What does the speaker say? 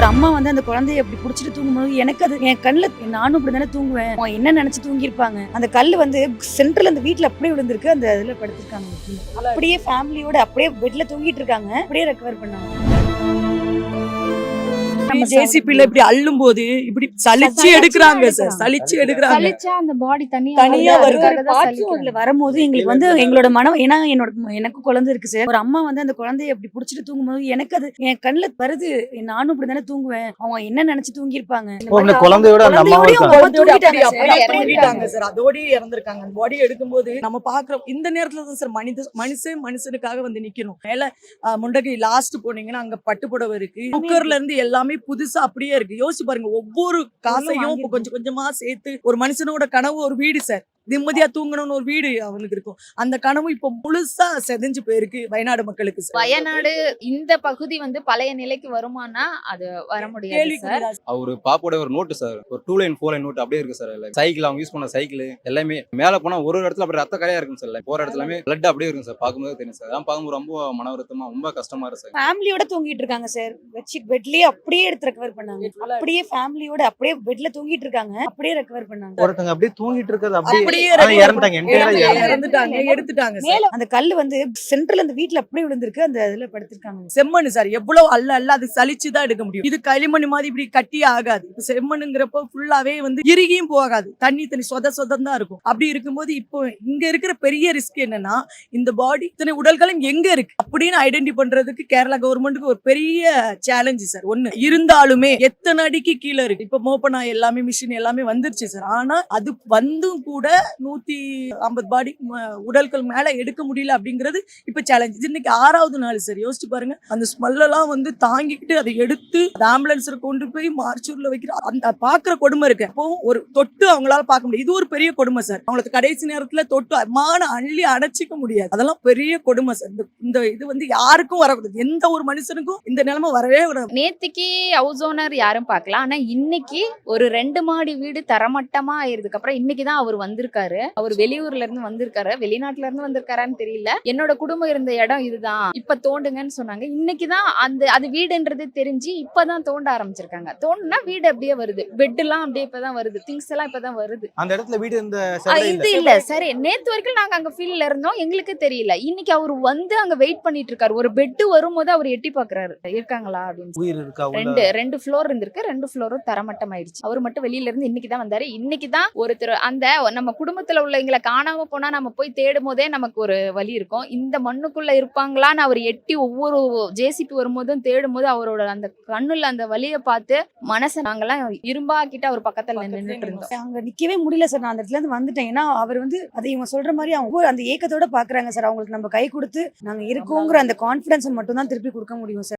அம்மா வந்து அந்த குழந்தைய அப்படி புடிச்சிட்டு தூங்கும்போது எனக்கு அது என் கண்ணுல நானும் இப்படி தானே தூங்குவேன், அவங்க என்ன நினைச்சு தூங்கியிருப்பாங்க. அந்த கல்லு வந்து சென்ட்ரல் அந்த வீட்டுல அப்படியே விழுந்திருக்கு, அந்த இதுல படுத்திருக்காங்க. அப்படியே ஃபேமிலியோட அப்படியே பெட்ல தூங்கிட்டு இருக்காங்க, அப்படியே ரெக்கவர் பண்ணாங்க. ஜேசிபில இப்படி அள்ளும் போது இப்படி சலிச்சு எடுக்கிறாங்க சார், சலிச்சு எடுக்கிறாங்க. சலிச்சா அந்த பாடி தனியா வருது. அதுல வரும்போது எங்களுக்கு வந்து எங்களோட மனம், ஏன்னா எனக்கு குழந்தை இருக்கு சார். ஒரு அம்மா வந்து அந்த குழந்தைய அப்படி புடிச்சிட்டு தூங்கும்போது எனக்கு அது என் கண்ணுல வருது, நானும் இப்படி தானே தூங்குவேன், அவங்க என்ன நினைச்சு தூங்கியிருப்பாங்க. குழந்தையோட அந்த அம்மாவும் தூங்கிட்டாங்க சார், அதோடய இறந்திருக்காங்க. அந்த பாடி எடுக்கும்போது நம்ம பாக்குறோம், இந்த நேரத்துல தான் சார் மனுஷனுக்காக வந்து நிக்கணும். மேல முண்டகை லாஸ்ட் போனீங்கன்னா அங்க பட்டுப்புடவை இருக்கு, குக்கர்ல இருந்து எல்லாமே புதுசா அப்படியே இருக்கு. யோசிச்சு பாருங்க, ஒவ்வொரு காசையும் கொஞ்சம் கொஞ்சமா சேர்த்து ஒரு மனுஷனோட கனவு ஒரு வீடு சார், நிம்மதியா தூங்கணும்னு ஒரு வீடு அவனுக்கு இருக்கும். அந்த கனவு இப்ப முழுசா செதஞ்சு போயிருக்கு வயநாடு மக்களுக்கு. வயநாடு இந்த பகுதி வந்து பழைய நிலைக்கு வருமானா அது வர முடியாது சார். அவரு பாப்போட ஒரு நோட்டு சார், ஒரு 2 லைன் 4 லைன் நோட்டு அப்படியே இருக்கு சார். சைக்கிள் அவங்க யூஸ் பண்ண சைக்கிள் எல்லாமே மேல போனா ஒரு இடத்துல அப்படியே ரத்த கரையா இருக்கும் சார். போற இடத்துலமே பிளட் அப்படியே இருக்கும் சார். பாக்கும்போது தெரியும் சார். அதான் பாக்கும்போது ரொம்ப மன வருத்தமா ரொம்ப கஷ்டமா இருக்கு சார். ஃபேமிலியோட தூங்கிட்டு இருக்காங்க சார், வச்சு பெட்லயே அப்படியே எடுத்து ரெக்கவர் பண்ணாங்க. அப்படியே ஃபேமிலியோட அப்படியே பெட்ல தூங்கிட்டு இருக்காங்க, அப்படியே ரெக்கவர் பண்ணாங்க. ஒருத்தங்க அப்படியே தூங்கிட்டு இருக்கிறது அப்படியே இறந்துட்டாங்க. எடுத்துட்டாங்க. அந்த கல்லு வந்து சென்ட்ரல் அந்த வீட்டுல அப்படியே விழுந்திருக்கு, அந்த இதுல படுத்திருக்காங்க. செம்மண் சார், எவ்வளவு அல்ல அது சலிச்சுதான் எடுக்க முடியும். இது களிமண் மாதிரி இப்படி கட்டி ஆகாது. செம்மண்ணுங்கிறப்போ ஃபுல்லாவே வந்து இறுகியும் போகாது, தண்ணி சொதம் தான் இருக்கும். அப்படி இருக்கும்போது இப்போ இங்க இருக்கிற பெரிய ரிஸ்க் என்னன்னா, இந்த பாடி இத்தனை உடல்களும் எங்க இருக்கு அப்படின்னு ஐடென்டி பண்றதுக்கு கேரளா கவர்மெண்ட்டுக்கு ஒரு பெரிய சேலஞ்சு சார். ஒண்ணு இருந்தாலுமே எத்தனை அடிக்கு கீழே இருக்கு. இப்ப மோப்பனா எல்லாமே மிஷின் எல்லாமே வந்துருச்சு சார். ஆனா அது வந்தும் கூட 150 பாடி உடல்கள் மேல எடுக்க முடியல அப்படிங்கிறது இப்ப சேலஞ்ச். இன்னைக்கு 6வது நாள் சார். யோசிச்சு பாருங்க, அந்த ஸ்மெல் எல்லாம் வந்து தாங்கிக்கிட்டு அதை எடுத்து ஆம்புலன்ஸ்ல கொண்டு போய் மார்ச்சூர்ல வைக்கிற அந்த பாக்குற கொடுமை இருக்கு. அப்போ ஒரு தொட்டு அவங்களால பார்க்க முடியும். இது ஒரு பெரிய கொடுமை சார். அவங்களுக்கு கடைசி நேரத்துல தொட்டு அள்ளி அடைச்சிக்க முடியாது. அதெல்லாம் பெரிய கொடுமை சார். இந்த இது வந்து யாருக்கும் வரக்கூடாது, எந்த ஒரு மனுஷனுக்கும் இந்த நிலைமை வரவே கூடாது. நேத்திக்கு ஹவுஸ் ஓனர் யாரும் பார்க்கலாம், ஆனா இன்னைக்கு ஒரு 2 மாடி வீடு தரமட்டமா ஆயிருதுக்கு அப்புறம் இன்னைக்குதான் அவர் வந்திருக்காரு. அவர் வெளியூர்ல இருந்து வந்திருக்காரு, வெளிநாட்டுல இருந்து வந்திருக்காரான்னு தெரியல. என்னோட குடும்பம் இருந்த இடம் இதுதான், இப்ப தோண்டுங்கன்னு சொன்னாங்க. இன்னைக்குதான் அது வீடுன்றது தெரிஞ்சு இப்பதான் தோண்ட ஆரம்பிச்சிருக்காங்க. தோண்டுனா வீடு அப்படியே வருது, பெட் எல்லாம் அப்படியே இப்பதான் வருது, திங்ஸ் எல்லாம் இப்பதான் வருது. அந்த இடத்துல வீடு இந்த இது இல்ல சரி, நேத்து வரைக்கும் நாங்க அங்க ஃபீல்ட்ல இருந்தோம், எங்களுக்கு தெரியல. இன்னைக்கு அவர் வந்து அங்க வெயிட் பண்ணிட்டு இருக்காரு. ஒரு பெட் வரும்போது அவர் எட்டி பாக்குறாரு இருக்காங்களா அப்படின்னு. 2 ஃப்ளோர் இருந்திருக்கு, 2 ஃப்ளோரும் தரமட்டம் ஆயிடுச்சு. அவர் மட்டும் வெளியில இருந்து இன்னைக்குதான் வந்தாரு. இன்னைக்குதான் ஒருத்தர் அந்த நம்ம குடும்பத்துல உள்ளவங்களை காணாம போனா நம்ம போய் தேடும் போதே நமக்கு ஒரு வலி இருக்கும். இந்த மண்ணுக்குள்ள இருப்பாங்களான்னு அவர் எட்டி ஒவ்வொரு ஜேசிபி வரும்போதும் தேடும் போது அவரோட அந்த கண்ணுல அந்த வலியை பார்த்து மனசை நாங்கெல்லாம் இரும்பாக்கிட்டு அவர் பக்கத்துல நின்றுட்டு இருந்தோம். அங்க நிக்கவே முடியல சார். நான் அந்த இடத்துல இருந்து வந்துட்டேன். ஏன்னா அவர் வந்து அதை இவங்க சொல்ற மாதிரி அவங்க அந்த ஏக்கத்தோட பாக்குறாங்க சார். அவங்களுக்கு நம்ம கை கொடுத்து நாங்க இருக்கோங்கிற அந்த கான்பிடன்ஸ் மட்டும் தான் திருப்பி கொடுக்க முடியும் சார்.